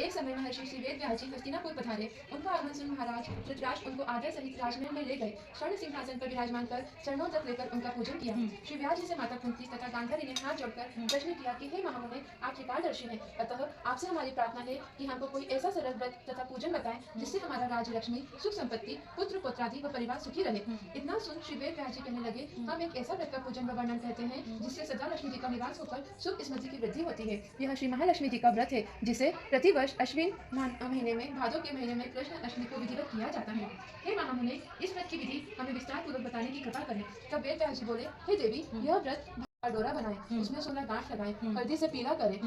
एक समय महर्षि श्री वेदव्यास जी हस्तिनापुर पधारे। उनका आगमन सुन महाराज धृतराष्ट्र उनको आदर सहित राजमहल में ले गए। स्वर्ण सिंहासन पर विराजमान कर चरणों तक लेकर उनका पूजन किया। श्री व्यास जी से माता कुंती तथा गांधारी ने हाथ जोड़कर प्रश्न किया कि हे महामुने, आप त्रिकालदर्शी हैं, अतः आपसे हमारी प्रार्थना है कि हमको कोई ऐसा सरल व्रत तथा पूजन बताएं जिससे हमारा राज्य लक्ष्मी, सुख संपत्ति, पुत्र पुत्रादि व परिवार सुखी रहे। इतना सुन श्री वेदव्यास जी कहने लगे, हम एक ऐसा व्रत का पूजन व वर्णन कहते हैं जिससे सदा लक्ष्मी जी का निवास होकर सुख स्मृति की वृद्धि होती है। यह श्री महालक्ष्मी जी का व्रत है जिसे प्रतिवर्ष अश्विन महीने में, भादो के महीने में कृष्ण अष्टमी को विधिवत किया जाता है। हे महामुने, इस व्रत की विधि हमें विस्तार पूर्वक बताने की कृपा करें। तब वेदव्यास जी बोले, हे देवी, यह व्रत डोरा बनाए, उसमें 16 गांठ लगाए, हल्दी से पीला करें,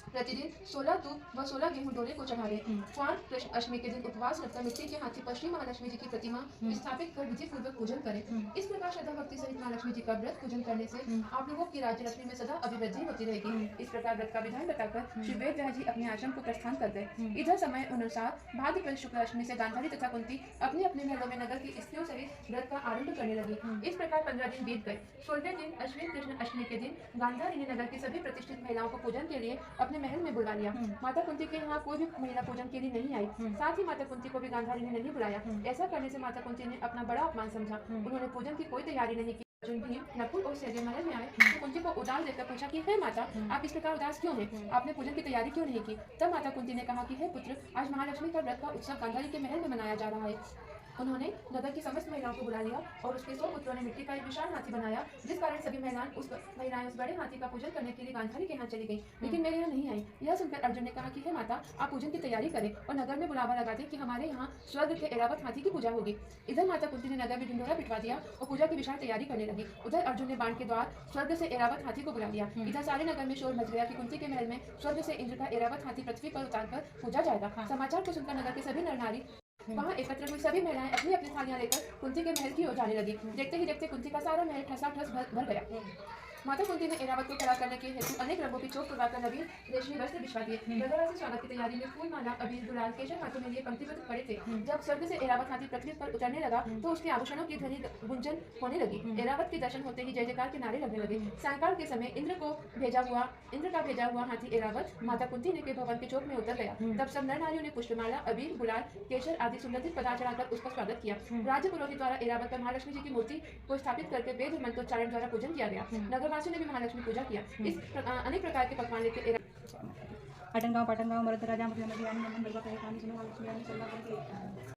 प्रतिदिन 16 दूध व 16 गेहूं डोरे को चढ़ावे। स्वान कृष्ण अष्टमी के दिन उपवास रखकर मिट्टी के हाथी पश्चिम महालक्ष्मी जी की प्रतिमा स्थापित कर विधि पूर्वक पूजन करें। इस प्रकार श्रद्धा भक्ति सहित महालक्ष्मी जी का व्रत पूजन करने से आप लोगों की राज्य लक्ष्मी में सदा अभिवृद्धि होती रहेगी। इस प्रकार व्रत का विधान बताकर श्री वेदव्यास जी अपने आश्रम को प्रस्थान कर गए। इधर समय अनुसार भाद्रपद शुक्ल अष्टमी से गांधारी तथा कुंती अपने अपने महलों में नगर की स्त्रियों सहित व्रत का आरंभ करने लगी। इस प्रकार 15 दिन बीत गए। 16वें दिन अश्विन कृष्ण अष्टमी के दिन गांधारी ने नगर की सभी प्रतिष्ठित महिलाओं को पूजन के लिए अपने महल में बुला लिया। माता कुंती के यहाँ कोई भी महिला पूजन के लिए नहीं आई। साथ ही माता कुंती को भी गांधारी ने नहीं बुलाया। ऐसा करने से माता कुंती ने अपना बड़ा अपमान समझा। उन्होंने पूजन की कोई तैयारी नहीं की। अर्जुन भीम, नकुल और सहदेव महल में आए तो कुंती को उदास देखकर पूछा कि हे माता, आप इस प्रकार उदास क्यों हैं? आपने पूजन की तैयारी क्यों नहीं की? तब माता कुंती ने कहा कि हे पुत्र, आज महालक्ष्मी का व्रत का उत्सव गांधारी के महल में मनाया जा रहा है। उन्होंने नगर की समस्त महिलाओं को बुला लिया और उसके 100 पुत्रों ने मिट्टी का एक विशाल हाथी बनाया, जिस कारण सभी महिलाएं उस बड़े हाथी का पूजन करने के लिए गांधारी के यहाँ चली गई, लेकिन मेरे यहाँ नहीं आई। यह सुनकर अर्जुन ने कहा कि हे माता, आप पूजन की तैयारी करें और नगर में बुलावा लगा दें कि हमारे यहाँ स्वर्ग के ऐरावत हाथी की पूजा होगी। इधर माता कुंती ने नगर में ढिंढोरा पिटवा दिया और पूजा की विशाल तैयारी करने लगी। उधर अर्जुन ने बाण के द्वार स्वर्ग से ऐरावत हाथी को बुला लिया। इधर सारे नगर में शोर मच गया कि कुंती के महल में स्वर्ग से इंद्र का ऐरावत हाथी पृथ्वी पर उतारकर पूजा जाएगा। समाचार को सुनकर नगर के सभी नर नारी वहाँ एकत्र हुई सभी महिलाएं अपनी अपनी थालियां लेकर कुंती के महल की ओर जाने लगी। देखते ही देखते कुंती का सारा महल ठसाठस भर गया। माता कुंती ने ऐरावत को खड़ा करने के हेतु अनेक रंगों की चोक करवाकर नवीन रेशमी वस्त्र बिछवा दिए। नगरवासी स्वागत की तैयारी में फूल, माला, अबीर, गुलाल, केशर हाथों में लिए पंक्तिबद्ध खड़े थे। जब स्वर्ग से ऐरावत हाथी पृथ्वी पर उतरने लगा तो उसके आभूषणों की ध्वनि गुंजन होने लगी। ऐरावत के दर्शन होते ही जय जयकार के नारे लगने लगे। सायंकाल के समय इंद्र का भेजा हुआ हाथी ऐरावत माता कुंती ने के भवन के चौक में उतर गया। तब सब नर नारियों ने पुष्पमाला, अबीर, गुलाल, केशर आदि सुगंधित पदार्थ चढ़ाकर उसका स्वागत किया। राज्य पुरोहित द्वारा ऐरावत पर महालक्ष्मी जी की मूर्ति को स्थापित करके वेद मंत्रोच्चारण द्वारा पूजन किया गया। नगरवासियों ने भी महालक्ष्मी पूजा किया। इस अनेक प्रकार के पकवान लेकर आटनगांव, पाटनगांव, मरद राजा, मतलब नदी, नंदन, बलवा, कहे, कहानी सुनो, महालक्ष्मी, सल्ला करके